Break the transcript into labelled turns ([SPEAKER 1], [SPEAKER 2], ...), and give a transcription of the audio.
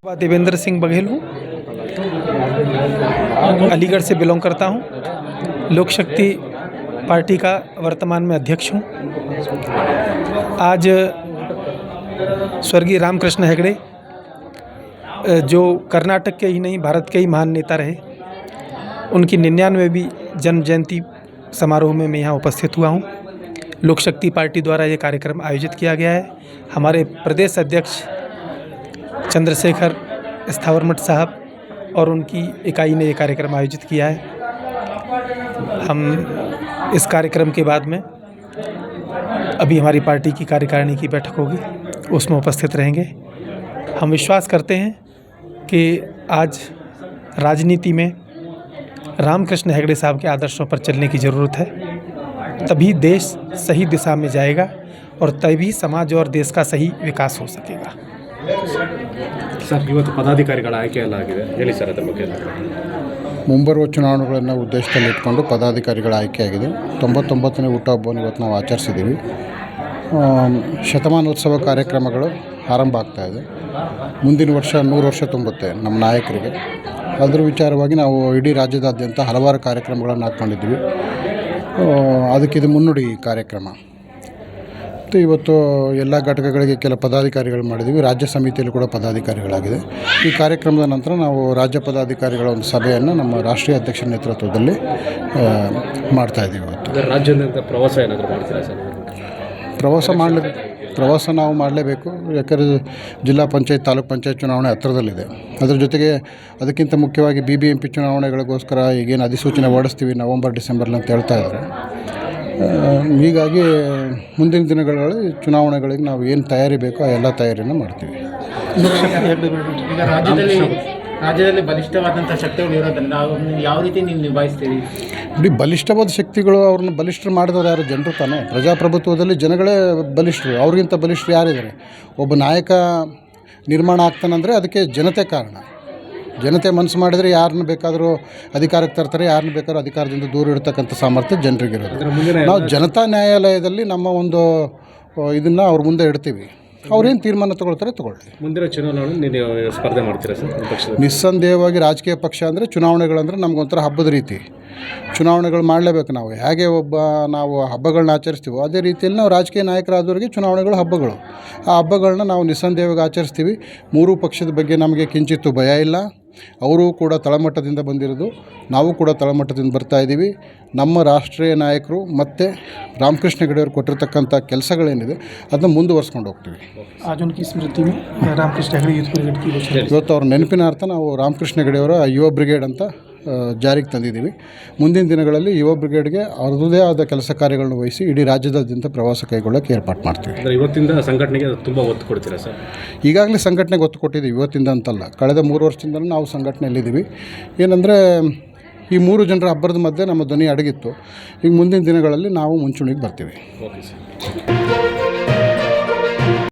[SPEAKER 1] देवेंद्र सिंह बघेल हूँ, अलीगढ़ से बिलोंग करता हूँ। लोक शक्ति पार्टी का वर्तमान में अध्यक्ष हूँ। आज स्वर्गीय रामकृष्ण हेगड़े जो कर्नाटक के ही नहीं भारत के ही महान नेता रहे, उनकी 99वीं जन्म जयंती समारोह में मैं यहाँ उपस्थित हुआ हूँ। लोक शक्ति पार्टी द्वारा ये कार्यक्रम आयोजित किया गया है। हमारे प्रदेश अध्यक्ष चंद्रशेखर स्थावरमठ साहब और उनकी इकाई ने ये कार्यक्रम आयोजित किया है। हम इस कार्यक्रम के बाद में अभी हमारी पार्टी की कार्यकारिणी की बैठक होगी, उसमें उपस्थित रहेंगे। हम विश्वास करते हैं कि आज राजनीति में रामकृष्ण हेगड़े साहब के आदर्शों पर चलने की ज़रूरत है, तभी देश सही दिशा में जाएगा और तभी समाज और देश का सही विकास हो सकेगा।
[SPEAKER 2] सर, ಇವತ್ತು ಪದಾಧಿಕಾರಿಗಳ ಆಯ್ಕೆ ಎಲ್ಲ ಆಗಿದೆ, ಹೇಳಿ ಸರ್ ಅದರ ಬಗ್ಗೆ.
[SPEAKER 3] ಮುಂಬರುವ ಚುನಾವಣೆಗಳನ್ನು ಉದ್ದೇಶದಲ್ಲಿ ಇಟ್ಕೊಂಡು ಪದಾಧಿಕಾರಿಗಳ ಆಯ್ಕೆಯಾಗಿದೆ. 99ನೇ ಹುಟ್ಟುಹಬ್ಬವನ್ನು ಇವತ್ತು ನಾವು ಆಚರಿಸಿದ್ದೀವಿ. ಶತಮಾನೋತ್ಸವ ಕಾರ್ಯಕ್ರಮಗಳು ಆರಂಭ ಆಗ್ತಾಯಿದೆ. ಮುಂದಿನ ವರ್ಷ 100 ವರ್ಷ ತುಂಬುತ್ತೆ ನಮ್ಮ ನಾಯಕರಿಗೆ. ಅದರ ವಿಚಾರವಾಗಿ ನಾವು ಇಡೀ ರಾಜ್ಯದಾದ್ಯಂತ ಹಲವಾರು ಕಾರ್ಯಕ್ರಮಗಳನ್ನು ಹಾಕ್ಕೊಂಡಿದ್ದೀವಿ. ಅದಕ್ಕಿದು ಮುನ್ನುಡಿ ಕಾರ್ಯಕ್ರಮ. ಮತ್ತು ಇವತ್ತು ಎಲ್ಲ ಘಟಕಗಳಿಗೆ ಕೆಲ ಪದಾಧಿಕಾರಿಗಳು ಮಾಡಿದ್ದೀವಿ. ರಾಜ್ಯ ಸಮಿತಿಯಲ್ಲಿ ಕೂಡ ಪದಾಧಿಕಾರಿಗಳಾಗಿದೆ. ಈ ಕಾರ್ಯಕ್ರಮದ ನಂತರ ನಾವು ರಾಜ್ಯ ಪದಾಧಿಕಾರಿಗಳ ಒಂದು ಸಭೆಯನ್ನು ನಮ್ಮ ರಾಷ್ಟ್ರೀಯ ಅಧ್ಯಕ್ಷರ ನೇತೃತ್ವದಲ್ಲಿ ಮಾಡ್ತಾಯಿದ್ದೀವಿ. ಇವತ್ತು
[SPEAKER 2] ರಾಜ್ಯಾದ್ಯಂತ ಪ್ರವಾಸ ಏನಾದರೂ ಮಾಡ್ತೀರಾ ಸರ್?
[SPEAKER 3] ಪ್ರವಾಸ ನಾವು ಮಾಡಲೇಬೇಕು. ಯಾಕಂದರೆ ಜಿಲ್ಲಾ ಪಂಚಾಯತ್ ತಾಲೂಕು ಪಂಚಾಯತ್ ಚುನಾವಣೆ ಹತ್ತಿರದಲ್ಲಿದೆ. ಅದರ ಜೊತೆಗೆ ಅದಕ್ಕಿಂತ ಮುಖ್ಯವಾಗಿ BBMP ಚುನಾವಣೆಗಳಿಗೋಸ್ಕರ ಈಗೇನು ಅಧಿಸೂಚನೆ ಹೊರಡಿಸ್ತೀವಿ ನವಂಬರ್ ಡಿಸೆಂಬರ್ಲಿ ಅಂತ ಹೇಳ್ತಾ ಇದ್ದಾರೆ. ಹೀಗಾಗಿ ಮುಂದಿನ ದಿನಗಳಲ್ಲಿ ಚುನಾವಣೆಗಳಿಗೆ ನಾವು ಏನು ತಯಾರಿ ಬೇಕೋ ಆ ಎಲ್ಲ ತಯಾರಿಯನ್ನು ಮಾಡ್ತೀವಿ.
[SPEAKER 4] ರಾಜ್ಯದಲ್ಲಿ ಬಲಿಷ್ಠವಾದಂಥ ಶಕ್ತಿಗಳು ಇರೋದ್ರಿಂದ ಅವ್ರನ್ನ ಯಾವ ರೀತಿ ನೀವು ನಿಭಾಯಿಸ್ತೀರಿ?
[SPEAKER 3] ಇಡೀ ಬಲಿಷ್ಠವಾದ ಶಕ್ತಿಗಳು ಅವ್ರನ್ನ ಬಲಿಷ್ಠರು ಮಾಡಿದವರು ಯಾರು? ಜನರು ತಾನೇ. ಪ್ರಜಾಪ್ರಭುತ್ವದಲ್ಲಿ ಜನಗಳೇ ಬಲಿಷ್ಠರು. ಅವ್ರಿಗಿಂತ ಬಲಿಷ್ಠರು ಯಾರಿದ್ದಾರೆ? ಒಬ್ಬ ನಾಯಕ ನಿರ್ಮಾಣ ಆಗ್ತಾನಂದರೆ ಅದಕ್ಕೆ ಜನತೆ ಕಾರಣ. ಜನತೆ ಮನಸ್ಸು ಮಾಡಿದರೆ ಯಾರನ್ನ ಬೇಕಾದರೂ ಅಧಿಕಾರಕ್ಕೆ ತರ್ತಾರೆ, ಯಾರನ್ನ ಬೇಕಾದ್ರೂ ಅಧಿಕಾರದಿಂದ ದೂರ ಇಡ್ತಕ್ಕಂಥ ಸಾಮರ್ಥ್ಯ ಜನರಿಗಿರೋದು. ನಾವು ಜನತಾ ನ್ಯಾಯಾಲಯದಲ್ಲಿ ನಮ್ಮ ಒಂದು ಇದನ್ನು ಅವ್ರ ಮುಂದೆ ಇಡ್ತೀವಿ. ಅವ್ರೇನು ತೀರ್ಮಾನ ತೊಗೊಳ್ತಾರೆ ತೊಗೊಳ್ಳಿ. ಮುಂದಿನ
[SPEAKER 2] ಚುನಾವಣೆ ಸ್ಪರ್ಧೆ ಮಾಡ್ತೀರಾ ಸರ್?
[SPEAKER 3] ನಿಸ್ಸಂದೇಹವಾಗಿ ರಾಜಕೀಯ ಪಕ್ಷ ಅಂದರೆ ಚುನಾವಣೆಗಳಂದರೆ ನಮಗೊಂಥರ ಹಬ್ಬದ ರೀತಿ. ಚುನಾವಣೆಗಳು ಮಾಡಲೇಬೇಕು. ನಾವು ಹೇಗೆ ನಾವು ಹಬ್ಬಗಳನ್ನ ಆಚರಿಸ್ತೀವೋ ಅದೇ ರೀತಿಯಲ್ಲಿ ನಾವು ರಾಜಕೀಯ ನಾಯಕರಾದವರಿಗೆ ಚುನಾವಣೆಗಳು ಹಬ್ಬಗಳು. ಆ ಹಬ್ಬಗಳನ್ನ ನಾವು ನಿಸ್ಸಂದೇಹವಾಗಿ ಆಚರಿಸ್ತೀವಿ. ಮೂರೂ ಪಕ್ಷದ ಬಗ್ಗೆ ನಮಗೆ ಕಿಂಚಿತ್ತೂ ಭಯ ಇಲ್ಲ. ಅವರು ಕೂಡ ತಳಮಟ್ಟದಿಂದ ಬಂದಿರೋದು, ನಾವು ಕೂಡ ತಳಮಟ್ಟದಿಂದ ಬರ್ತಾಯಿದ್ದೀವಿ. ನಮ್ಮ ರಾಷ್ಟ್ರೀಯ ನಾಯಕರು ಮತ್ತು ರಾಮಕೃಷ್ಣ ಹೆಗಡೆಯವರು ಕೊಟ್ಟಿರ್ತಕ್ಕಂಥ ಕೆಲಸಗಳೇನಿದೆ ಅದನ್ನ ಮುಂದುವರ್ಸ್ಕೊಂಡು ಹೋಗ್ತೀವಿ.
[SPEAKER 1] ಸ್ಮೃತಿ ರಾಮಕೃಷ್ಣ ಹೆಗಡೆ ಯೂತ್ ಬ್ರಿಗೇಡ್
[SPEAKER 3] ಇವತ್ತು ಅವ್ರ ನೆನಪಿನ ಅರ್ಥ ನಾವು ರಾಮಕೃಷ್ಣ ಹೆಗಡೆಯವರ ಯುವ ಬ್ರಿಗೇಡ್ ಅಂತ ಜಾರಿಗೆ ತಂದಿದ್ದೀವಿ. ಮುಂದಿನ ದಿನಗಳಲ್ಲಿ ಯುವ ಬ್ರಿಗೇಡ್ಗೆ ಅವ್ರದ್ದೇ ಆದ ಕೆಲಸ ಕಾರ್ಯಗಳನ್ನು ವಹಿಸಿ ಇಡೀ ರಾಜ್ಯದಾದ್ಯಂತ ಪ್ರವಾಸ ಕೈಗೊಳ್ಳೋಕ್ಕೆ ಏರ್ಪಾಡು ಮಾಡ್ತೀವಿ.
[SPEAKER 2] ಇವತ್ತಿಂದ ಸಂಘಟನೆಗೆ ತುಂಬ ಒತ್ತು ಕೊಡ್ತೀರಾ ಸರ್?
[SPEAKER 3] ಈಗಾಗಲೇ ಸಂಘಟನೆಗೆ ಒತ್ತು ಕೊಟ್ಟಿದ್ದೀವಿ. ಇವತ್ತಿಂದ ಅಂತಲ್ಲ, ಕಳೆದ 3 ವರ್ಷದಿಂದ ನಾವು ಸಂಘಟನೆಯಲ್ಲಿದ್ದೀವಿ. ಏನಂದರೆ ಈ 3 ಜನರ ಹಬ್ಬದ ಮಧ್ಯೆ ನಮ್ಮ ಧ್ವನಿ ಅಡಗಿತ್ತು. ಈಗ ಮುಂದಿನ ದಿನಗಳಲ್ಲಿ ನಾವು ಮುಂಚೂಣಿಗೆ ಬರ್ತೀವಿ.
[SPEAKER 2] Okay sir.